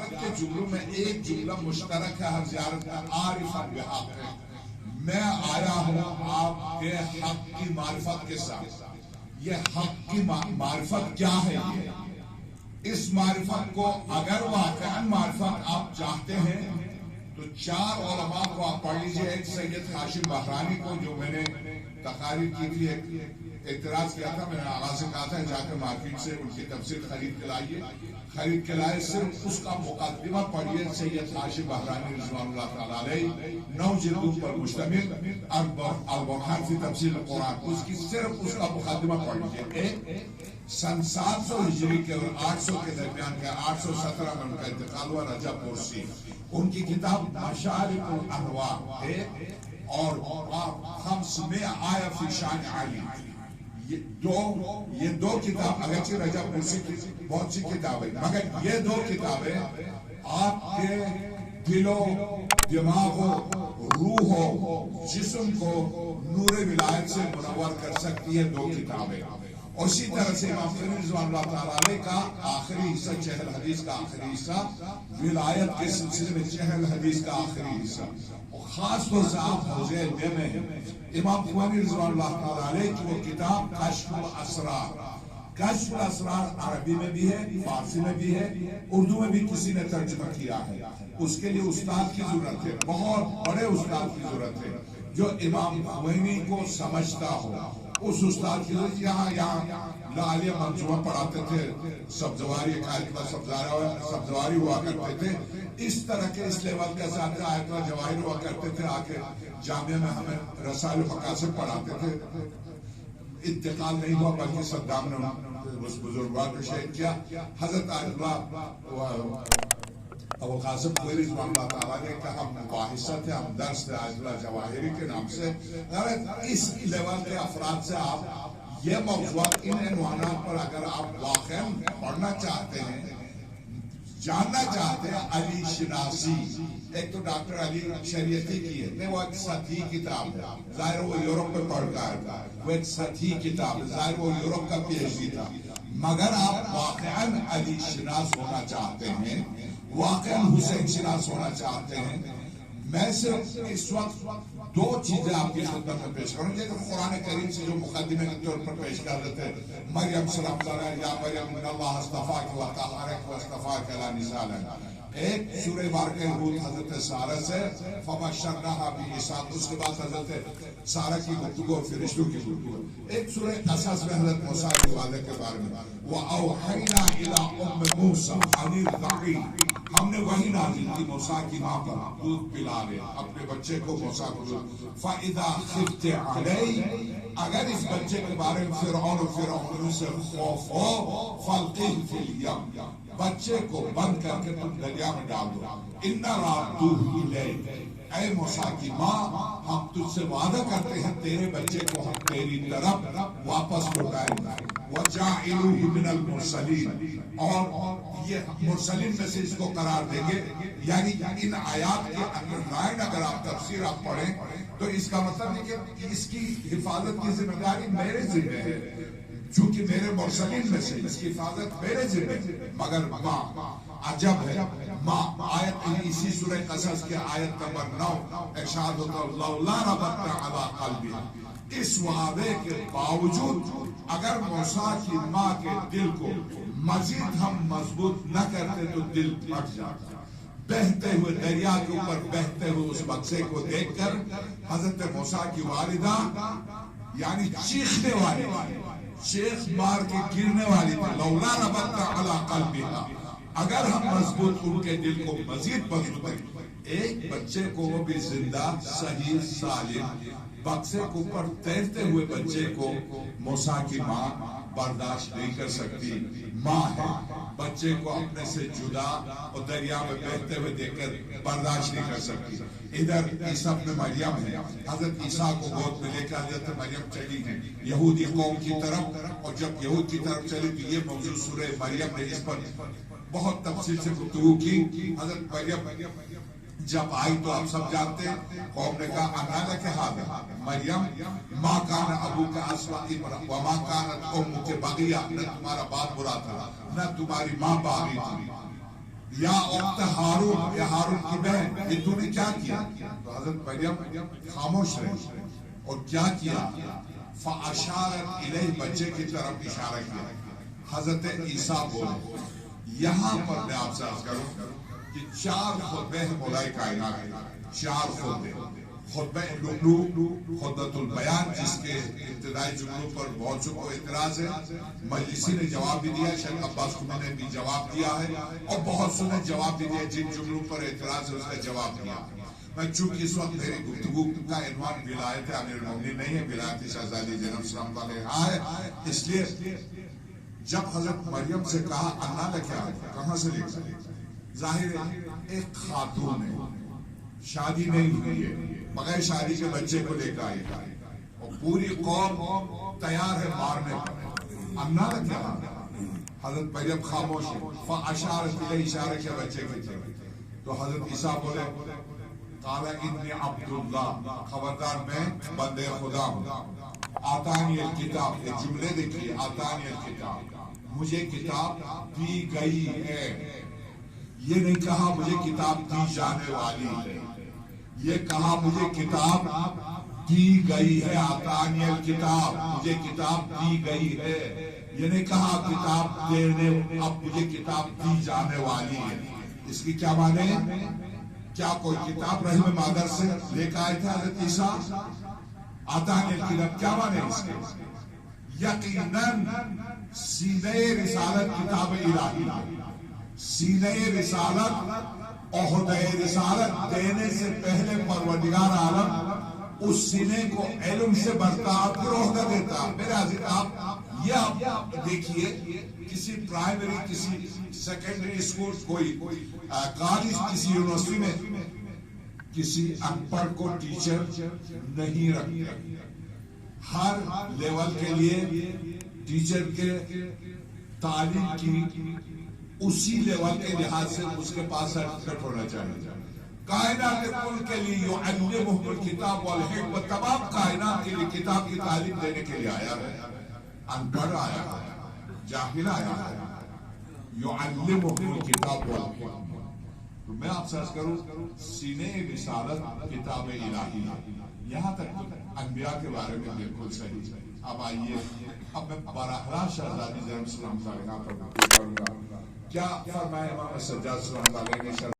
زیارت کے جملوں میں ایک جملہ مشترک ہے ہر زیارت کا، عارفا بحق، میں آیا ہوں آپ کے حق کی معرفت کے ساتھ۔ یہ حق کی معرفت کیا ہے؟ یہ اس معرفت کو اگر واقعا معرفت آپ چاہتے ہیں تو 4 علماء کو آپ پڑھ لیجئے۔ ایک سید ہاشم بحرانی کو، جو میں نے تقاریر کی تھی، اعتراض کیا تھا، میں نے آغاز سے کہا تھا جا کے مارکیٹ سے ان کی تفسیر خرید کے لائیے، خرید کے لائے، صرف اس کا مقدمہ پڑھیے۔ سید ہاشم بحرانی رضوان اللہ تعالیٰ علیہ 9 جلدوں پر مشتمل البرہان فی تفسیر القرآن، اس کی صرف اس کا مقدمہ پڑھ لیجیے۔ سن 700 ہجری کے اور 800 کے درمیان کے 817 میں ان کا انتقال ہوا، رجب پرسی۔ ان کی کتاب مشارق الانوار ہے، اور 500 آیہ فی شان علی۔ یہ دو کتاب، اگرچہ رجب پرسی کی بہت سی کتابیں، مگر یہ 2 کتابیں آپ کے دل و دماغ و روح و جسم کو نور ولایت سے منور کر سکتی ہے 2 کتابیں۔ اسی طرح سے امام خمینی رضوان اللہ تعالیٰ علیہ کا آخری حصہ، چہل حدیث کا آخری حصہ، ولایت کے سلسلے میں چہل حدیث کا آخری حصہ، اور خاص طور سے آپ حوزے علمیہ میں امام خمینی رضوان اللہ تعالیٰ علیہ کی وہ کتاب کشف الاسرار۔ کشف الاسرار عربی میں بھی ہے، فارسی میں بھی ہے، اردو میں بھی کسی نے ترجمہ کیا ہے۔ اس کے لیے استاد کی ضرورت ہے، بہت بڑے استاد کی ضرورت ہے جو امام خمینی کو سمجھتا ہو۔ اس استاد کی ضرورت، یہاں لالیہ منظومہ پڑھاتے تھے، سبزواری سبزواری ہوا کرتے تھے، اس طرح کے اس لیول کے ساتھ آیت اللہ جواہر ہوا کرتے تھے، آ کے جامعہ میں ہمیں رسائل و مقاصد پڑھاتے تھے۔ انتقال نہیں ہوا، بلکہ صدام نے اس بزرگوار کو شہید کیا۔ حضرت آیت اللہ ابو قاسم خویری رضوان اللہ تعالیٰ نے کہا، ہم مباحثہ تھے، ہم درس تھے آیت اللہ جواہری کے نام سے۔ اس لیول کے افراد سے آپ یہ موضوعات، ان عنوانات پر اگر آپ واقعا پڑھنا چاہتے ہیں، جاننا چاہتے ہیں، علی شناسی، ایک تو ڈاکٹر علی شریعتی کی ہے، وہ ایک سطحی کتاب ہے، ظاہر وہ یورپ میں پڑھ کر آیا، وہ ایک سطحی کتاب ہے، ظاہر وہ یورپ کا پی ایچ ڈی تھا۔ مگر آپ واقعا علی شناس ہونا چاہتے ہیں، واقعا حسین شناس ہونا چاہتے ہیں، میں صرف اس وقت 2 چیزیں آپ کی خدمت میں پیش کروں گا، جو قرآن کریم سے جو مقدمے کے طور پر پیش کر دیتے ہیں۔ مریم سلام اللہ یا مریم ان اللہ اصطفاک و طہرک و اصطفاک علی نساء العالمین۔ ایک سورہ بارکہ ہود حضرت سارہ سے، فبشرناہا باسحاق، اس کے بعد حضرت سارہ کی گفتگو اور فرشتوں کی گفتگو۔ ایک سورہ قصص میں حضرت موسیٰ کے والد کے بارے میں، وَأَوْحَيْنَا إِلَىٰ أُمِّ مُوسَىٰ أَنِ ارْضِعِيهِ، ہم نے وہی نازل کی موسیٰ کی ماں پر، دودھ پلا لے اپنے بچے کو، موسیٰ کو۔ فَإِذَا خِفْتِ عَلَيْهِ، اگر اس بچے کے بارے میں فرعون و فرعونیوں سے خوف ہو، فَالْقِهْ فِي الْيَمِّ، بچے کو بند کر کے تم دریا میں ڈال دو۔ اِنَّ رَادُّوهُ إِلَيْكَ، اے موسیٰ کی ماں، ہم تجھ سے وعدہ کرتے ہیں تیرے بچے کو ہم تیری طرف واپس لوٹائیں گے۔ وَجَاعِلُوهُ مِنَ الْمُرْسَلِينَ، اور یہ مرسلین میں سے اس کو قرار دیں گے۔ یعنی ان آیات کے انڈرلائن اگر آپ تفسیر آپ پڑھیں تو اس کا مطلب ہے کہ اس کی حفاظت کی ذمہ داری میرے ذمہ ہے، چونکہ میرے مرسلین میں سے اس کی حفاظت میرے ذمہ ہے۔ مگر ماں عجب ہے، ماں آیت اسی سورہ قصص کے آیت نمبر 9 ارشاد ہوتا ہے، لولا ربطنا علی قلبی، اس وعدے کے باوجود اگر موسیٰ کی ماں کے دل کو مزید ہم مضبوط نہ کرتے تو دل پھٹ جاتا۔ بہتے ہوئے دریا کے اوپر بہتے ہوئے اس بچے کو دیکھ کر حضرت موسیٰ کی والدہ یعنی چیخنے والی، چیخ مار کے گرنے والی تھی۔ لولا ربطنا علی قلبها، اگر ہم مضبوط ان کے دل کو مزید مضبوط، ایک بچے کو، وہ بھی زندہ صحیح سالم، بکسے کے اوپر تیرتے ہوئے بچے کو موسیٰ کی ماں برداشت نہیں کر سکتی۔ ماں ہے، بچے کو اپنے سے جدا اور دریا میں بہتے ہوئے دیکھ کر برداشت نہیں کر سکتی۔ ادھر عیسیٰ ابن مریم ہے، حضرت عیسیٰ کو گود میں لے کر حضرت مریم چلی ہیں یہودی قوم کی طرف، اور جب یہود کی طرف چلی تو یہ موضوع سورہ مریم نے اس پر بہت تفصیل سے گفتگو کی۔ حضرت مریم جب آئی تو آپ سب جانتے ہیں، قوم نے کہا انانا کے حال ہے مریم، ماں کان ابو کا اسواتی پر وما کانت امک بغیہ، نہ تمہارا باپ برا تھا نہ تمہاری ماں باغی تھی۔ یا اخت ہارون، یا ہارون کی بہن، یہ تو نے کیا کیا؟ تو حضرت مریم خاموش رہی اور کیا کیا؟ فاشارت الیہ، بچے کی طرف اشارہ کیا۔ حضرت عیسیٰ بولے، یہاں پر میں آپ سے عرض کروں کہ 4 خطبے ہیں مولا کائنات کے، 4 خطبے، خطبہ لؤلؤ، خطبۃ البیان، جس کے ابتدائی جملوں پر بہت سے کو اعتراض ہے، مجلسی نے جواب بھی دیا، شیخ عباس قمی نے بھی جواب دیا ہے، اور بہت سے نے جواب بھی دیا، جن جملوں پر اعتراض ہے اس کا جواب دیا۔ میں چونکہ اس وقت میری گفتگو کا عنوان ولایت امیر المومنین نہیں ہے، ولایت شہزادی زینب سلام علیہا ہے، اس لیے جب حضرت مریم سے کہا انا لک، کہاں سے لے کر، ظاہر ہے ایک خاتون ہے، شادی نہیں ہوئی ہے، بغیر شادی کے بچے کو لے کر آئی اور پوری قوم تیار ہے مارنے پر، انا لک، حضرت مریم خاموش ہے، فاشارت الیہ، اشارہ کیا بچے کی طرف۔ تو حضرت عیسیٰ بولے، قال انی عبداللہ، خبردار میں بندے خدا ہوں، آتانی الکتاب، یہ جملے دیکھیے، آتانی الکتاب، مجھے کتاب دی گئی ہے، یہ نہیں کہا مجھے کتاب دی جانے والی ہے، یہ کہا مجھے کتاب دی گئی ہے، آتانی الکتاب، مجھے کتاب دی گئی ہے، یہ نہیں کہا کتاب دینے، اب مجھے کتاب دی جانے والی ہے۔ اس کی کیا معنی ہے؟ کیا کوئی کتاب رحم مادر سے لے کے آئے تھے حضرت عیسیٰ؟ آتانی الکتاب کیا معنی ہے اس کے؟ یقیناً سینہ رسالت کتاب الہی، سینہ رسالت، عہدہ رسالت دینے سے پہلے پروردگار عالم اس سینے کو علم سے بھرتا، پھر عہدہ دیتا۔ میرے عزیز آپ یہ آپ دیکھیے، کسی پرائمری، کسی سیکنڈری اسکول، کوئی کالج، کسی یونیورسٹی میں کسی ان پڑھ کو ٹیچر نہیں رکھتے، ہر لیول کے لیے ٹیچر کے تعلیم کی اسی لیول کے لحاظ سے اس کے پاس سرٹیفکیٹ ہونا چاہیے۔ کائنات کل کے لیے یعلمہم الکتاب والحکمۃ، تمام کائنات کے لیے کتاب کی تعلیم دینے کے لیے آیا ہے، ان پڑھ آیا ہے، جاہل آیا ہے، یعلمہم الکتاب والحکمۃ۔ تو میں آپ سے عرض کروں، سینہ رسالت کتاب الہی، یہاں تک انبیاء کے بارے میں بالکل صحیح۔ اب آئیے، اب میں براہ راست شہزادی زینب سلام علیہا پر گفتگو کروں گا۔ کیا فرمایا امام سجاد سلام علیہ نے؟